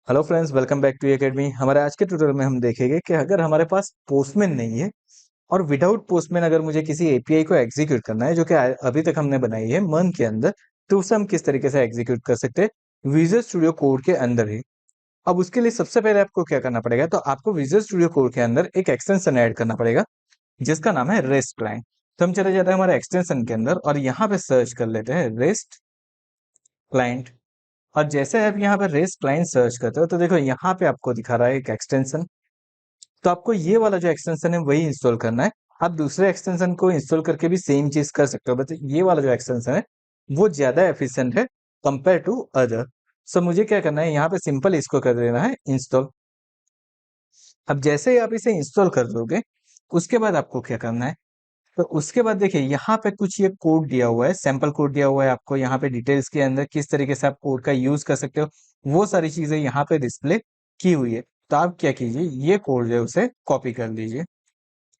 Hello friends, welcome back to academy. हमारे आज के ट्यूटोरियल में हम देखेंगे कि अगर हमारे पास पोस्टमैन नहीं है और विदाउट पोस्टमैन अगर मुझे किसी एपीआई को एग्जीक्यूट करना है जो कि अभी तक हमने बनाई है मन के अंदर, तो उसे हम किस तरीके से एग्जीक्यूट कर सकते हैं विजुअल स्टूडियो कोड के अंदर ही। अब उसके लिए सबसे पहले आपको क्या करना पड़ेगा, तो आपको विजुअल स्टूडियो कोड के अंदर एक एक्सटेंशन ऐड करना पड़ेगा जिसका नाम है रेस्ट क्लाइंट। तो हम चले जाते हैं हमारे एक्सटेंशन के अंदर और यहाँ पे सर्च कर लेते हैं रेस्ट क्लाइंट। और जैसे आप यहाँ पे रेस्ट क्लाइंट सर्च करते हो तो देखो यहाँ पे आपको दिखा रहा है एक एक्सटेंशन। तो आपको ये वाला जो एक्सटेंशन है वही इंस्टॉल करना है। आप दूसरे एक्सटेंशन को इंस्टॉल करके भी सेम चीज कर सकते हो, बट ये वाला जो एक्सटेंशन है वो ज्यादा एफिशिएंट है कंपेयर टू अदर। सो मुझे क्या करना है, यहाँ पे सिंपल इसको कर देना है इंस्टॉल। अब जैसे ही आप इसे इंस्टॉल कर दोगे उसके बाद आपको क्या करना है, तो उसके बाद देखिए यहाँ पे कुछ ये कोड दिया हुआ है, सैंपल कोड दिया हुआ है आपको यहाँ पे डिटेल्स के अंदर किस तरीके से आप कोड का यूज कर सकते हो, वो सारी चीजें यहाँ पे डिस्प्ले की हुई है। तो आप क्या कीजिए, ये कोड जो है उसे कॉपी कर लीजिए।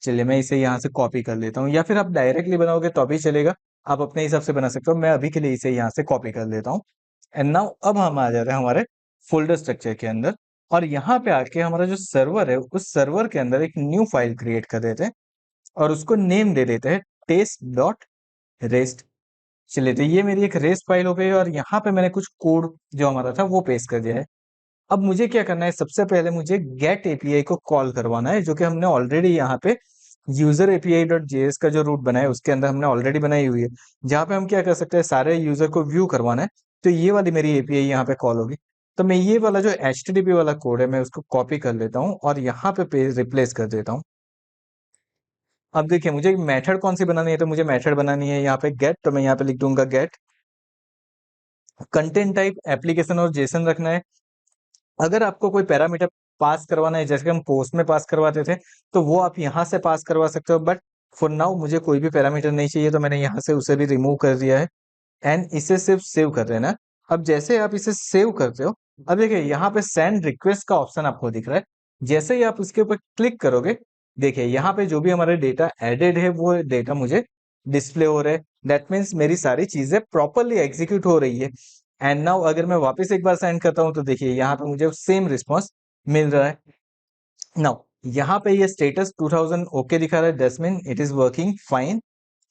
चलिए मैं इसे यहाँ से कॉपी कर लेता हूँ, या फिर आप डायरेक्टली बनाओगे तो भी चलेगा, आप अपने हिसाब से बना सकते हो। मैं अभी के लिए इसे यहाँ से कॉपी कर लेता हूँ। एंड नाउ अब हम आ जाते हैं हमारे फोल्डर स्ट्रक्चर के अंदर, और यहाँ पे आके हमारा जो सर्वर है उस सर्वर के अंदर एक न्यू फाइल क्रिएट कर देते हैं और उसको नेम दे देते हैं टेस्ट डॉट रेस्ट। चलिए तो ये मेरी एक रेस्ट फाइल हो गई और यहाँ पे मैंने कुछ कोड जो हमारा था वो पेस्ट कर दिया है। अब मुझे क्या करना है, सबसे पहले मुझे गेट एपीआई को कॉल करवाना है जो कि हमने ऑलरेडी यहाँ पे यूजर एपीआई डॉट जेएस का जो रूट बनाया है उसके अंदर हमने ऑलरेडी बनाई हुई है, जहाँ पे हम क्या कर सकते हैं सारे यूजर को व्यू करवाना है। तो ये वाली मेरी एपीआई यहाँ पे कॉल होगी। तो मैं ये वाला जो एचटीटीपी वाला कोड है मैं उसको कॉपी कर लेता हूँ और यहाँ पे रिप्लेस कर देता हूँ। अब देखिए मुझे मेथड कौन सी बनानी है, तो मुझे मेथड बनानी है यहाँ पे गेट। तो मैं यहाँ पे लिख दूंगा गेट कंटेंट टाइप एप्लीकेशन और जेसन रखना है। अगर आपको कोई पैरामीटर पास करवाना है जैसे कि हम पोस्ट में पास करवाते थे तो वो आप यहाँ से पास करवा सकते हो, बट फॉर नाउ मुझे कोई भी पैरामीटर नहीं चाहिए तो मैंने यहाँ से उसे भी रिमूव कर दिया है। एंड इसे सिर्फ सेव कर देना। अब जैसे आप इसे सेव करते हो, अब देखिए यहाँ पे सेंड रिक्वेस्ट का ऑप्शन आपको दिख रहा है। जैसे ही आप उसके ऊपर क्लिक करोगे, देखिए यहाँ पे जो भी हमारे डेटा एडेड है वो डेटा मुझे डिस्प्ले हो रहा है। दैट मीन्स मेरी सारी चीजें प्रॉपरली एग्जीक्यूट हो रही है। एंड नाउ अगर मैं वापस एक बार सेंड करता हूं तो देखिए यहाँ पे मुझे सेम रिस्पॉन्स मिल रहा है। नाउ यहाँ पे ये स्टेटस 2000 ओके दिखा रहा है, that's mean it is working fine.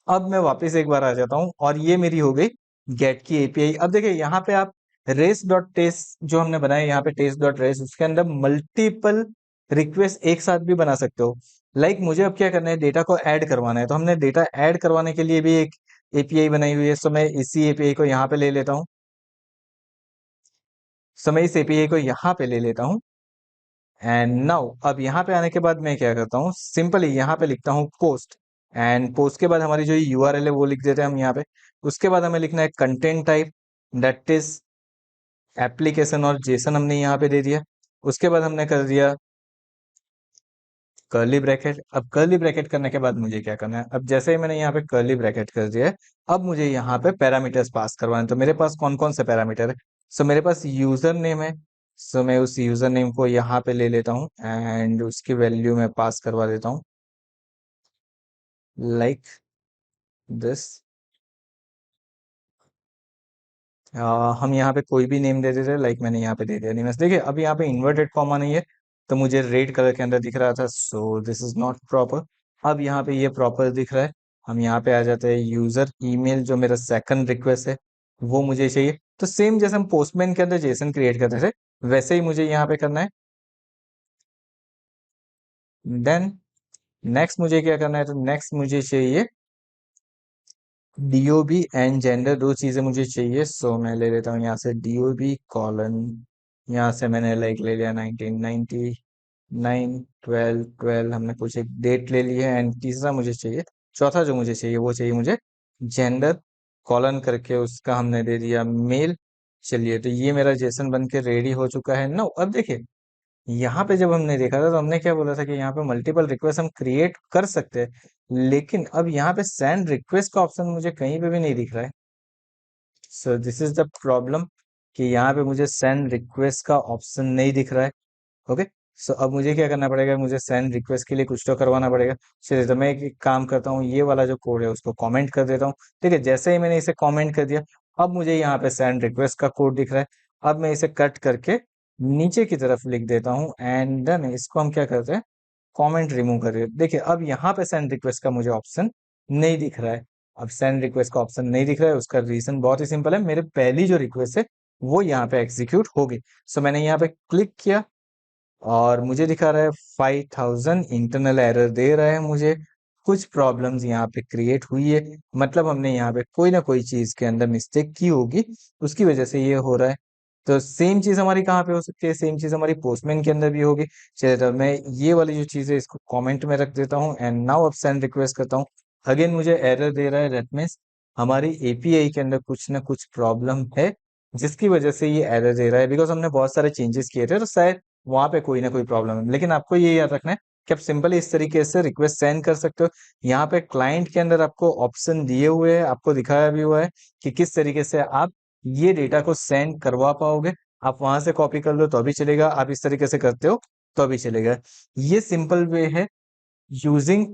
अब मैं वापस एक बार आ जाता हूँ और ये मेरी हो गई गेट की एपीआई। अब देखिए यहाँ पे आप रेस डॉट टेस्ट जो हमने बनाया यहाँ पे टेस्ट डॉट रेस, उसके अंदर मल्टीपल रिक्वेस्ट एक साथ भी बना सकते हो। मुझे अब क्या करना है, डेटा को ऐड करवाना है, तो हमने डेटा ऐड करवाने के लिए भी एक एपीआई बनाई हुई है। सो मैं इसी एपीआई को यहाँ पे ले लेता हूँ। सो मैं इस एपीआई को यहाँ पे ले लेता हूँ। एंड नाउ अब यहाँ पे आने के बाद मैं क्या करता हूँ, सिंपली यहाँ पे लिखता हूँ पोस्ट। एंड पोस्ट के बाद हमारी जो यूआरएल है वो लिख देते हैं हम यहाँ पे। उसके बाद हमें लिखना है content type, that is application और जेसन हमने यहाँ पे दे दिया। उसके बाद हमने कर दिया कर्ली ब्रैकेट। अब कर्ली ब्रैकेट करने के बाद मुझे क्या करना है, अब जैसे ही मैंने यहाँ पे कर्ली ब्रैकेट कर दिया है, अब मुझे यहाँ पे पैरामीटर्स पास करवाने। तो मेरे पास कौन कौन से पैरामीटर है, सो मेरे पास यूजर नेम है। सो मैं उस यूजर नेम को यहाँ पे ले लेता हूँ एंड उसकी वैल्यू मैं पास करवा देता हूँ लाइक दिस। हम यहाँ पे कोई भी नेम दे देते, लाइक मैंने यहाँ पे दे दिया नेम। देखिए अब यहाँ पे इन्वर्टेड कॉमा नहीं है तो मुझे रेड कलर के अंदर दिख रहा था, so this is not proper. अब यहाँ पे ये प्रॉपर दिख रहा है। हम यहाँ पे आ जाते हैं यूजर ईमेल, जो मेरा सेकंड रिक्वेस्ट है वो मुझे चाहिए। तो सेम जैसे हम पोस्टमैन के अंदर जेसन क्रिएट करते थे वैसे ही मुझे यहाँ पे करना है। देन नेक्स्ट मुझे क्या करना है, तो नेक्स्ट मुझे चाहिए डीओबी एंड जेंडर, दो चीजें मुझे चाहिए। सो मैं ले लेता हूँ यहाँ से डीओबी कॉलन, यहाँ से मैंने लाइक ले लिया 1999 12 12, हमने कुछ एक डेट ले ली है। एंड तीसरा मुझे चाहिए, चौथा जो मुझे चाहिए वो चाहिए मुझे जेंडर कॉलन करके उसका हमने दे दिया मेल। चलिए तो ये मेरा जेसन बन के रेडी हो चुका है। नो अब देखिए यहाँ पे जब हमने देखा था तो हमने क्या बोला था कि यहाँ पे मल्टीपल रिक्वेस्ट हम क्रिएट कर सकते हैं, लेकिन अब यहाँ पे सेंड रिक्वेस्ट का ऑप्शन मुझे कहीं पे भी नहीं दिख रहा है। So this is the problem कि यहाँ पे मुझे सेंड रिक्वेस्ट का ऑप्शन नहीं दिख रहा है। ओके, सो अब मुझे क्या करना पड़ेगा, मुझे सेंड रिक्वेस्ट के लिए कुछ तो करवाना पड़ेगा। चलिए तो मैं एक काम करता हूँ, ये वाला जो कोड है उसको कमेंट कर देता हूँ। ठीक है, जैसे ही मैंने इसे कमेंट कर दिया अब मुझे यहाँ पे सेंड रिक्वेस्ट का कोड दिख रहा है। अब मैं इसे कट करके नीचे की तरफ लिख देता हूँ एंड देन इसको हम क्या करते हैं, कमेंट रिमूव कर रहे हैं। देखिए अब यहाँ पे सेंड रिक्वेस्ट का मुझे ऑप्शन नहीं दिख रहा है। अब सेंड रिक्वेस्ट का ऑप्शन नहीं दिख रहा है, उसका रीजन बहुत ही सिंपल है, मेरे पहली जो रिक्वेस्ट है वो यहाँ पे एग्जीक्यूट हो गई। सो मैंने यहाँ पे क्लिक किया और मुझे दिखा रहा है 5000 इंटरनल एरर दे रहा है मुझे। कुछ प्रॉब्लम्स यहाँ पे क्रिएट हुई है, मतलब हमने यहाँ पे कोई ना कोई चीज के अंदर मिस्टेक की होगी, उसकी वजह से ये हो रहा है। तो सेम चीज हमारी कहाँ पे हो सकती है, सेम चीज हमारी पोस्टमैन के अंदर भी होगी। चलिए तो मैं ये वाली जो चीज है इसको कमेंट में रख देता हूँ एंड नाउ अब सेंड रिक्वेस्ट करता हूँ। अगेन मुझे एरर दे रहा है, दैट मीन्स हमारी एपीआई के अंदर कुछ ना कुछ प्रॉब्लम है, जिसकी वजह से ये एरर दे रहा है। बिकॉज हमने बहुत सारे चेंजेस किए थे तो शायद वहां पे कोई ना कोई प्रॉब्लम है। लेकिन आपको ये याद रखना है कि आप सिंपली इस तरीके से रिक्वेस्ट सेंड कर सकते हो। यहाँ पे क्लाइंट के अंदर आपको ऑप्शन दिए हुए हैं, आपको दिखाया भी हुआ है कि किस तरीके से आप ये डेटा को सेंड करवा पाओगे। आप वहां से कॉपी कर लो तो भी चलेगा, आप इस तरीके से करते हो तो भी चलेगा। ये सिंपल वे है यूजिंग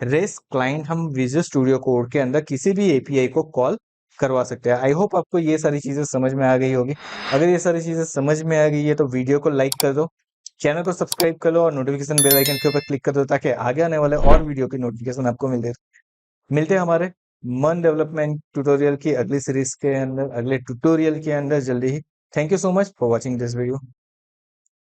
रेस्ट क्लाइंट, हम विजुअल स्टूडियो कोड के अंदर किसी भी एपीआई को कॉल करवा सकते हैं। आई होप आपको ये सारी चीजें समझ में आ गई होगी। अगर ये सारी चीजें समझ में आ गई है तो वीडियो को लाइक कर दो, चैनल को सब्सक्राइब कर लो और नोटिफिकेशन बेल आइकन के ऊपर क्लिक कर दो ताकि आगे आने वाले और वीडियो की नोटिफिकेशन आपको मिलते हैं हमारे मन डेवलपमेंट ट्यूटोरियल की अगली सीरीज के अंदर, अगले ट्यूटोरियल के अंदर जल्दी ही। Thank you so much for watching this video.